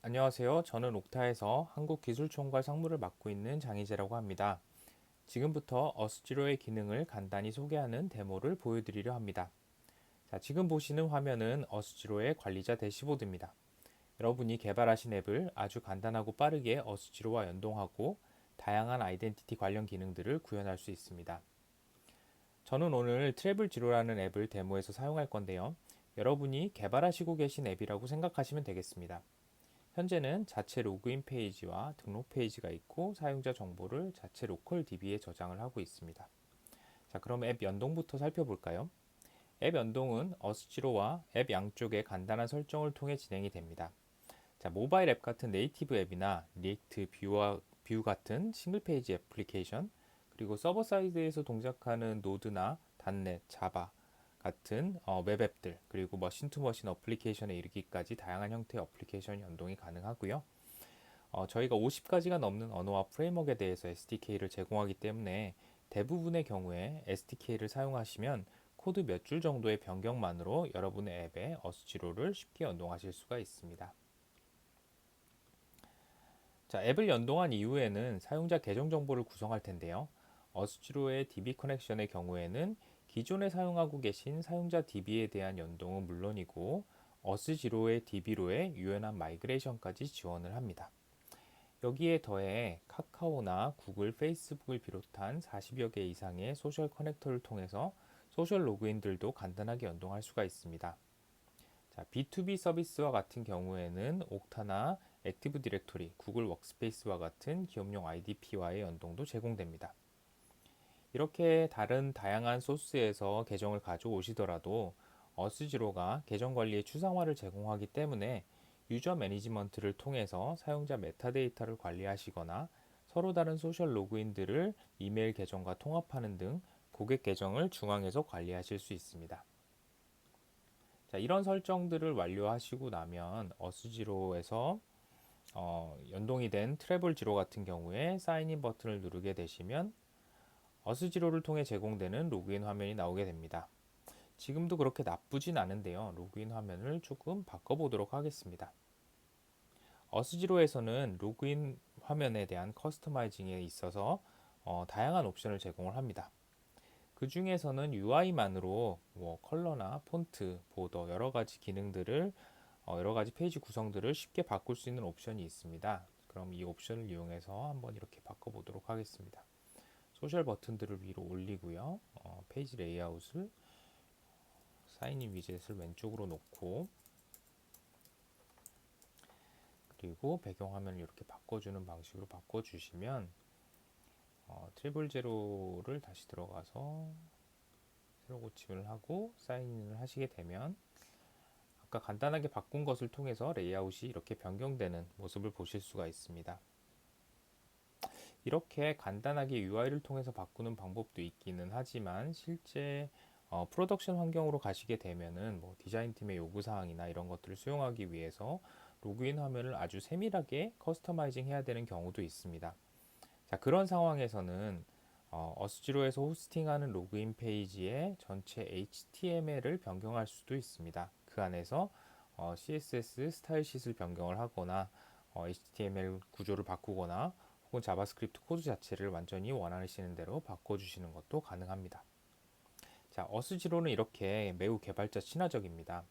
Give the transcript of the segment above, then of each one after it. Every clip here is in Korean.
안녕하세요. 저는 옥타에서 한국기술총괄 상무를 맡고 있는 장희재라고 합니다. 지금부터 어스지로의 기능을 간단히 소개하는 데모를 보여드리려 합니다. 자, 지금 보시는 화면은 어스지로의 관리자 대시보드입니다. 여러분이 개발하신 앱을 아주 간단하고 빠르게 어스지로와 연동하고 다양한 아이덴티티 관련 기능들을 구현할 수 있습니다. 저는 오늘 트래블지로라는 앱을 데모에서 사용할 건데요. 여러분이 개발하시고 계신 앱이라고 생각하시면 되겠습니다. 현재는 자체 로그인 페이지와 등록 페이지가 있고 사용자 정보를 자체 로컬 DB에 저장을 하고 있습니다. 자, 그럼 앱 연동부터 살펴볼까요? 앱 연동은 어스지로와 앱 양쪽의 간단한 설정을 통해 진행이 됩니다. 자, 모바일 앱 같은 네이티브 앱이나 리액트 뷰 같은 싱글 페이지 애플리케이션, 그리고 서버 사이드에서 동작하는 노드나 단넷, 자바 같은 웹 앱들, 그리고 머신 투 머신 어플리케이션에 이르기까지 다양한 형태의 어플리케이션 연동이 가능하고요. 저희가 50가지가 넘는 언어와 프레임워크에 대해서 SDK를 제공하기 때문에 대부분의 경우에 SDK를 사용하시면 코드 몇 줄 정도의 변경만으로 여러분의 앱에 어스지로를 쉽게 연동하실 수가 있습니다. 자, 앱을 연동한 이후에는 사용자 계정 정보를 구성할 텐데요. 어스지로의 DB 커넥션의 경우에는 기존에 사용하고 계신 사용자 DB에 대한 연동은 물론이고 어스지로의 DB로의 유연한 마이그레이션까지 지원을 합니다. 여기에 더해 카카오나 구글, 페이스북을 비롯한 40여 개 이상의 소셜 커넥터를 통해서 소셜 로그인들도 간단하게 연동할 수가 있습니다. 자, B2B 서비스와 같은 경우에는 옥타나 액티브 디렉토리, 구글 워크스페이스와 같은 기업용 IDP와의 연동도 제공됩니다. 이렇게 다른 다양한 소스에서 계정을 가져오시더라도 어스지로가 계정 관리의 추상화를 제공하기 때문에 유저 매니지먼트를 통해서 사용자 메타데이터를 관리하시거나 서로 다른 소셜 로그인들을 이메일 계정과 통합하는 등 고객 계정을 중앙에서 관리하실 수 있습니다. 자, 이런 설정들을 완료하시고 나면 어스지로에서 연동이 된 트래블 지로 같은 경우에 사인인 버튼을 누르게 되시면 어스지로를 통해 제공되는 로그인 화면이 나오게 됩니다. 지금도 그렇게 나쁘진 않은데요. 로그인 화면을 조금 바꿔보도록 하겠습니다. 어스지로에서는 로그인 화면에 대한 커스터마이징에 있어서 다양한 옵션을 제공을 합니다. 그 중에서는 UI만으로 컬러나 폰트, 보더 여러 가지 기능들을 여러 가지 페이지 구성들을 쉽게 바꿀 수 있는 옵션이 있습니다. 그럼 이 옵션을 이용해서 한번 이렇게 바꿔보도록 하겠습니다. 소셜 버튼들을 위로 올리고요. 페이지 레이아웃을 사인인 위젯을 왼쪽으로 놓고 그리고 배경 화면을 이렇게 바꿔주는 방식으로 바꿔주시면 트리블 제로를 다시 들어가서 새로 고침을 하고 사인인을 하시게 되면 아까 간단하게 바꾼 것을 통해서 레이아웃이 이렇게 변경되는 모습을 보실 수가 있습니다. 이렇게 간단하게 UI를 통해서 바꾸는 방법도 있기는 하지만 실제 프로덕션 환경으로 가시게 되면은 디자인 팀의 요구 사항이나 이런 것들을 수용하기 위해서 로그인 화면을 아주 세밀하게 커스터마이징 해야 되는 경우도 있습니다. 자, 그런 상황에서는 어스지로에서 호스팅하는 로그인 페이지의 전체 HTML을 변경할 수도 있습니다. 그 안에서 CSS 스타일 sheet을 변경을 하거나 HTML 구조를 바꾸거나 혹은 자바스크립트 코드 자체를 완전히 원하시는 대로 바꿔주시는 것도 가능합니다. 자, 어스지로는 이렇게 매우 개발자 친화적입니다.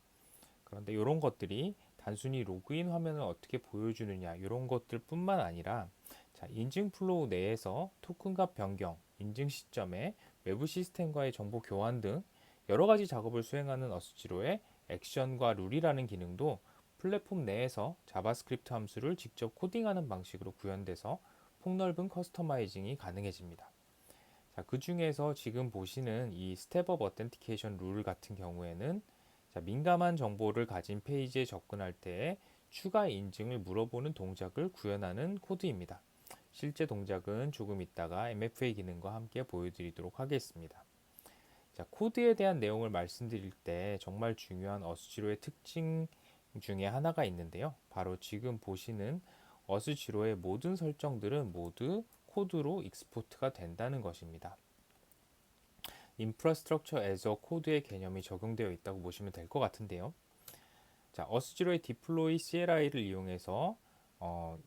그런데 이런 것들이 단순히 로그인 화면을 어떻게 보여주느냐 이런 것들 뿐만 아니라 자, 인증 플로우 내에서 토큰 값 변경, 인증 시점에 외부 시스템과의 정보 교환 등 여러 가지 작업을 수행하는 어스지로의 액션과 룰이라는 기능도 플랫폼 내에서 자바스크립트 함수를 직접 코딩하는 방식으로 구현돼서 폭넓은 커스터마이징이 가능해집니다. 자, 그 중에서 지금 보시는 이 스텝업 어텐티케이션 룰 같은 경우에는 자, 민감한 정보를 가진 페이지에 접근할 때 추가 인증을 물어보는 동작을 구현하는 코드입니다. 실제 동작은 조금 있다가 MFA 기능과 함께 보여드리도록 하겠습니다. 자, 코드에 대한 내용을 말씀드릴 때 정말 중요한 어스지로의 특징 중에 하나가 있는데요. 바로 지금 보시는 어스지로의 모든 설정들은 모두 코드로 익스포트가 된다는 것입니다. 인프라스트럭처 에저 코드의 개념이 적용되어 있다고 보시면 될 것 같은데요. 자, 어스지로의 디플로이 CLI를 이용해서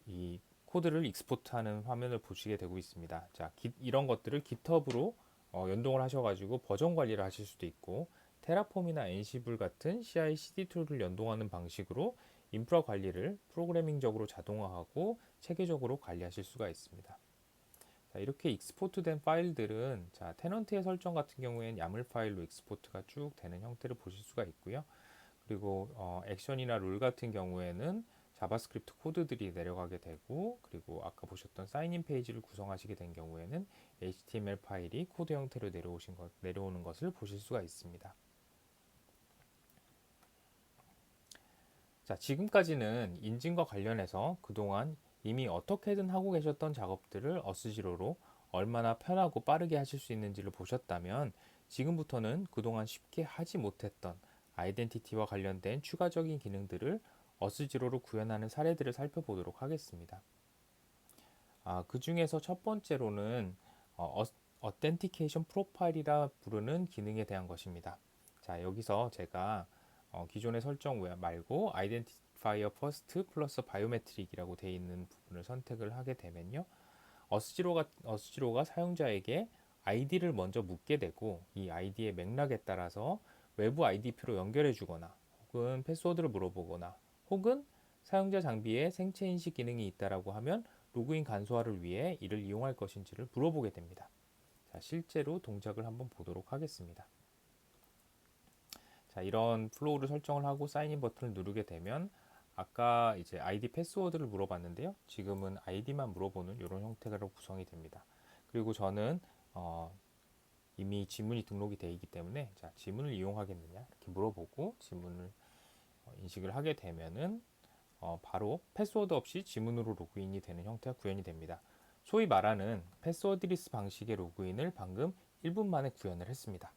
이 코드를 익스포트하는 화면을 보시게 되고 있습니다. 자, 이런 것들을 GitHub으로 연동을 하셔가지고 버전 관리를 하실 수도 있고, 테라폼이나 엔시블 같은 CI/CD 툴을 연동하는 방식으로 인프라 관리를 프로그래밍적으로 자동화하고 체계적으로 관리하실 수가 있습니다. 자, 이렇게 익스포트된 파일들은 자, 테넌트의 설정 같은 경우에는 야물 파일로 익스포트가 쭉 되는 형태를 보실 수가 있고요. 그리고 액션이나 룰 같은 경우에는 자바스크립트 코드들이 내려가게 되고, 그리고 아까 보셨던 사인인 페이지를 구성하시게 된 경우에는 HTML 파일이 코드 형태로 내려오는 것을 보실 수가 있습니다. 자, 지금까지는 인증과 관련해서 그동안 이미 어떻게든 하고 계셨던 작업들을 어스지로로 얼마나 편하고 빠르게 하실 수 있는지를 보셨다면, 지금부터는 그동안 쉽게 하지 못했던 아이덴티티와 관련된 추가적인 기능들을 어스지로로 구현하는 사례들을 살펴보도록 하겠습니다. 그 중에서 첫 번째로는 어텐티케이션 프로파일이라 부르는 기능에 대한 것입니다. 자, 여기서 제가 기존의 설정 말고 아이덴티파이어 퍼스트 플러스 바이오메트릭이라고 되어 있는 부분을 선택을 하게 되면요, 어스지로가 사용자에게 아이디를 먼저 묻게 되고, 이 아이디의 맥락에 따라서 외부 IDP로 연결해 주거나, 혹은 패스워드를 물어보거나, 혹은 사용자 장비에 생체 인식 기능이 있다라고 하면 로그인 간소화를 위해 이를 이용할 것인지를 물어보게 됩니다. 자, 실제로 동작을 한번 보도록 하겠습니다. 자, 이런 플로우를 설정을 하고 사인인 버튼을 누르게 되면 아까 이제 아이디 패스워드를 물어봤는데요. 지금은 아이디만 물어보는 이런 형태로 구성이 됩니다. 그리고 저는 이미 지문이 등록이 되어 있기 때문에 자, 지문을 이용하겠느냐 이렇게 물어보고 지문을 인식을 하게 되면은 바로 패스워드 없이 지문으로 로그인이 되는 형태가 구현이 됩니다. 소위 말하는 패스워드리스 방식의 로그인을 방금 1분 만에 구현을 했습니다.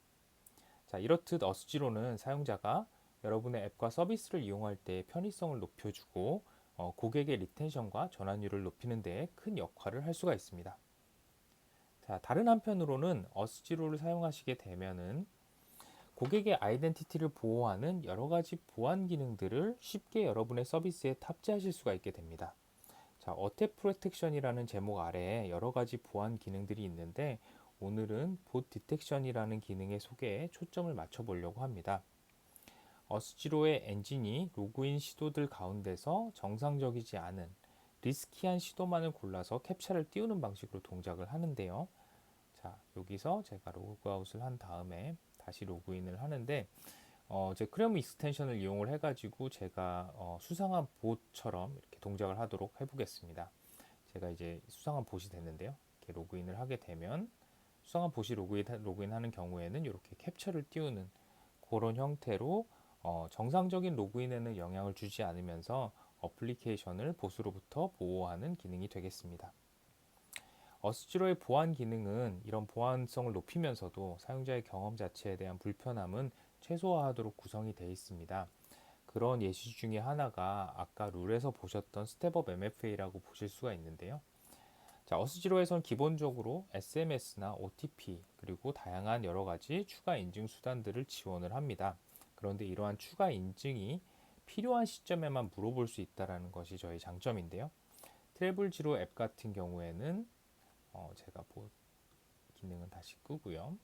자, 이렇듯 어스지로는 사용자가 여러분의 앱과 서비스를 이용할 때 편의성을 높여주고 고객의 리텐션과 전환율을 높이는 데 큰 역할을 할 수가 있습니다. 자, 다른 한편으로는 어스지로를 사용하시게 되면은 고객의 아이덴티티를 보호하는 여러 가지 보안 기능들을 쉽게 여러분의 서비스에 탑재하실 수가 있게 됩니다. 자, 어택 프로텍션이라는 제목 아래에 여러 가지 보안 기능들이 있는데, 오늘은 봇 디텍션이라는 기능의 소개에 초점을 맞춰 보려고 합니다. 어스지로의 엔진이 로그인 시도들 가운데서 정상적이지 않은 리스키한 시도만을 골라서 캡처를 띄우는 방식으로 동작을 하는데요. 자, 여기서 제가 로그아웃을 한 다음에 다시 로그인을 하는데, 제 크롬 익스텐션을 이용을 해가지고 제가 수상한 봇처럼 이렇게 동작을 하도록 해보겠습니다. 제가 이제 수상한 봇이 됐는데요. 이렇게 로그인을 하게 되면 수상한 봇이 로그인하는 경우에는 이렇게 캡처를 띄우는 그런 형태로 정상적인 로그인에는 영향을 주지 않으면서 어플리케이션을 봇으로부터 보호하는 기능이 되겠습니다. 어스지로의 보안 기능은 이런 보안성을 높이면서도 사용자의 경험 자체에 대한 불편함은 최소화하도록 구성이 되어 있습니다. 그런 예시 중에 하나가 아까 룰에서 보셨던 스텝업 MFA라고 보실 수가 있는데요. 자, 어스지로에서는 기본적으로 SMS나 OTP 그리고 다양한 여러 가지 추가 인증 수단들을 지원을 합니다. 그런데 이러한 추가 인증이 필요한 시점에만 물어볼 수 있다는 것이 저희 장점인데요. 트래블지로 앱 같은 경우에는 제가 기능은 다시 끄고요.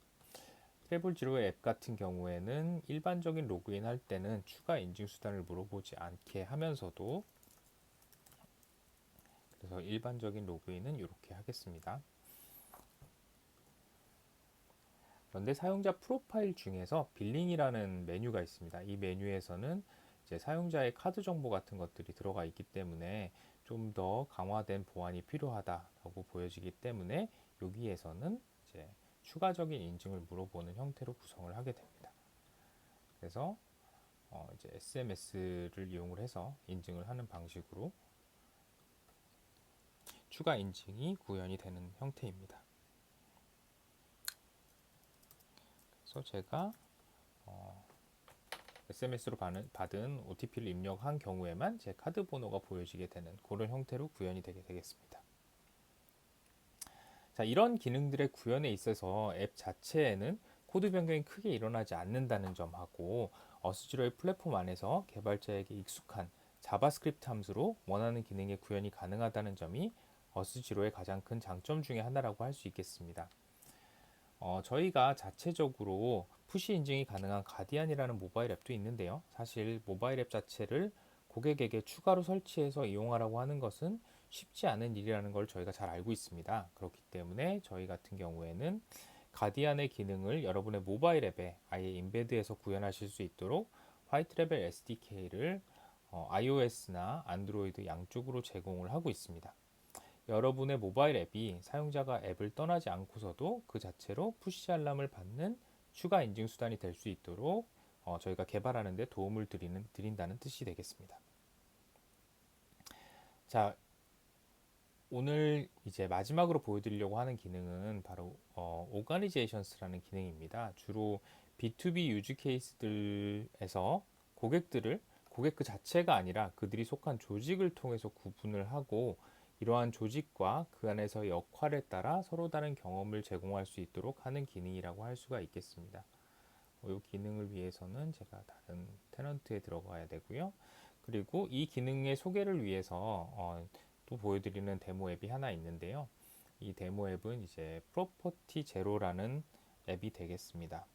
트래블지로 앱 같은 경우에는 일반적인 로그인 할 때는 추가 인증 수단을 물어보지 않게 하면서도, 그래서 일반적인 로그인은 이렇게 하겠습니다. 그런데 사용자 프로파일 중에서 빌링이라는 메뉴가 있습니다. 이 메뉴에서는 이제 사용자의 카드 정보 같은 것들이 들어가 있기 때문에 좀 더 강화된 보안이 필요하다라고 보여지기 때문에 여기에서는 이제 추가적인 인증을 물어보는 형태로 구성을 하게 됩니다. 그래서 이제 SMS를 이용을 해서 인증을 하는 방식으로 추가 인증이 구현이 되는 형태입니다. 그래서 제가 SMS로 받은 OTP를 입력한 경우에만 제 카드 번호가 보여지게 되는 그런 형태로 구현이 되게 되겠습니다. 자, 이런 기능들의 구현에 있어서 앱 자체에는 코드 변경이 크게 일어나지 않는다는 점하고 어스지로의 플랫폼 안에서 개발자에게 익숙한 자바스크립트 함수로 원하는 기능의 구현이 가능하다는 점이 어스지로의 가장 큰 장점 중에 하나라고 할 수 있겠습니다. 저희가 자체적으로 푸시 인증이 가능한 가디안이라는 모바일 앱도 있는데요. 사실 모바일 앱 자체를 고객에게 추가로 설치해서 이용하라고 하는 것은 쉽지 않은 일이라는 걸 저희가 잘 알고 있습니다. 그렇기 때문에 저희 같은 경우에는 가디안의 기능을 여러분의 모바일 앱에 아예 인베드해서 구현하실 수 있도록 화이트레벨 SDK를 iOS나 안드로이드 양쪽으로 제공을 하고 있습니다. 여러분의 모바일 앱이 사용자가 앱을 떠나지 않고서도 그 자체로 푸시 알람을 받는 추가 인증 수단이 될 수 있도록 저희가 개발하는 데 도움을 드린다는 뜻이 되겠습니다. 자, 오늘 이제 마지막으로 보여드리려고 하는 기능은 바로 오가니제이션스라는 기능입니다. 주로 B2B 유즈 케이스들에서 고객 그 자체가 아니라 그들이 속한 조직을 통해서 구분을 하고 이러한 조직과 그 안에서 역할에 따라 서로 다른 경험을 제공할 수 있도록 하는 기능이라고 할 수가 있겠습니다. 이 기능을 위해서는 제가 다른 테넌트에 들어가야 되고요. 그리고 이 기능의 소개를 위해서 또 보여드리는 데모 앱이 하나 있는데요. 이 데모 앱은 이제 프로퍼티 제로라는 앱이 되겠습니다.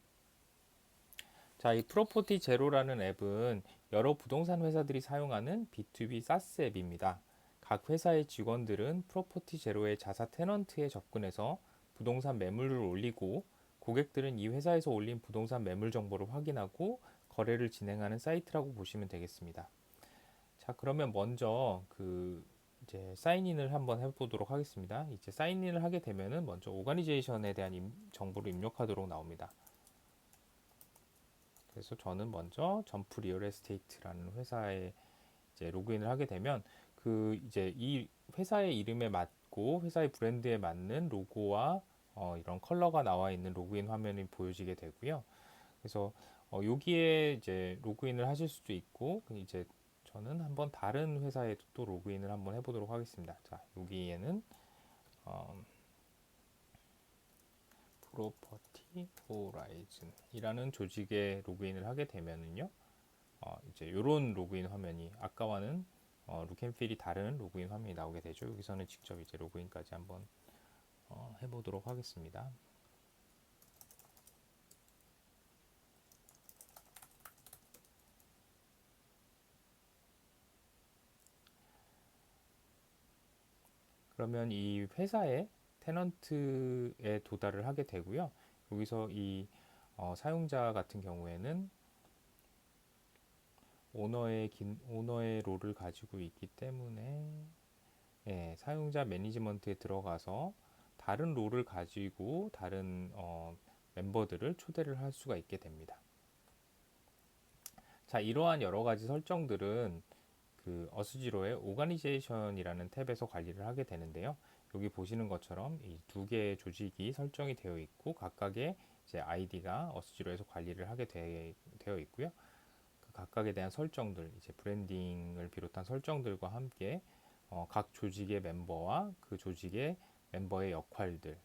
자, 이 프로퍼티 제로라는 앱은 여러 부동산 회사들이 사용하는 B2B 사스 앱입니다. 각 회사의 직원들은 프로퍼티 제로의 자사 테넌트에 접근해서 부동산 매물을 올리고 고객들은 이 회사에서 올린 부동산 매물 정보를 확인하고 거래를 진행하는 사이트라고 보시면 되겠습니다. 자, 그러면 먼저 이제 사인인을 한번 해보도록 하겠습니다. 이제 사인인을 하게 되면은 먼저 오가니제이션에 대한 정보를 입력하도록 나옵니다. 그래서 저는 먼저 점프 리얼 에스테이트라는 회사에 이제 로그인을 하게 되면 이제 이 회사의 이름에 맞고 회사의 브랜드에 맞는 로고와 이런 컬러가 나와 있는 로그인 화면이 보여지게 되고요. 그래서 여기에 이제 로그인을 하실 수도 있고 이제 저는 한번 다른 회사에 또 로그인을 한번 해보도록 하겠습니다. 자, 여기에는 프로퍼티 호라이즌이라는 조직에 로그인을 하게 되면은요, 이제 이런 로그인 화면이 아까와는 룩앤필이 다른 로그인 화면이 나오게 되죠. 여기서는 직접 이제 로그인까지 한번 해보도록 하겠습니다. 그러면 이 회사의 테넌트에 도달을 하게 되고요. 여기서 이 사용자 같은 경우에는 오너의 롤을 가지고 있기 때문에 사용자 매니지먼트에 들어가서 다른 롤을 가지고 다른 멤버들을 초대를 할 수가 있게 됩니다. 자, 이러한 여러 가지 설정들은 어스지로의 오가니제이션이라는 탭에서 관리를 하게 되는데요. 여기 보시는 것처럼 이 두 개의 조직이 설정이 되어 있고 각각의 이제 아이디가 어스지로에서 관리를 하게 되어 있고요. 그 각각에 대한 설정들, 이제 브랜딩을 비롯한 설정들과 함께 각 조직의 멤버와 그 조직의 멤버의 역할들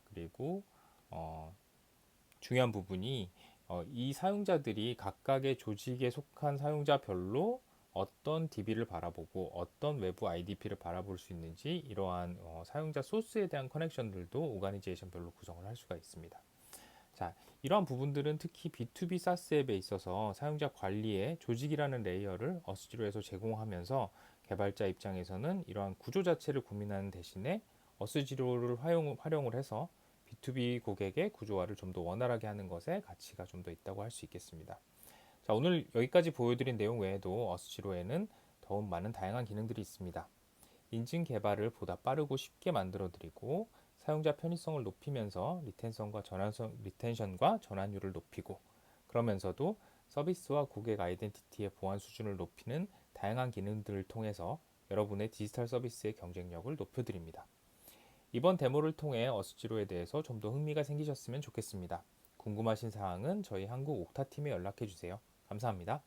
그리고 중요한 부분이 이 사용자들이 각각의 조직에 속한 사용자별로 어떤 DB를 바라보고 어떤 외부 IDP를 바라볼 수 있는지 이러한 사용자 소스에 대한 커넥션들도 오가니제이션별로 구성을 할 수가 있습니다. 자, 이러한 부분들은 특히 B2B 사스 앱에 있어서 사용자 관리에 조직이라는 레이어를 어스지로에서 제공하면서 개발자 입장에서는 이러한 구조 자체를 고민하는 대신에 어스지로를 활용을 해서 B2B 고객의 구조화를 좀 더 원활하게 하는 것에 가치가 좀 더 있다고 할 수 있겠습니다. 자, 오늘 여기까지 보여드린 내용 외에도 어스지로에는 더욱 많은 다양한 기능들이 있습니다. 인증 개발을 보다 빠르고 쉽게 만들어드리고 사용자 편의성을 높이면서 리텐션과 전환율을 높이고 그러면서도 서비스와 고객 아이덴티티의 보안 수준을 높이는 다양한 기능들을 통해서 여러분의 디지털 서비스의 경쟁력을 높여드립니다. 이번 데모를 통해 어스지로에 대해서 좀 더 흥미가 생기셨으면 좋겠습니다. 궁금하신 사항은 저희 한국 옥타팀에 연락해 주세요. 감사합니다.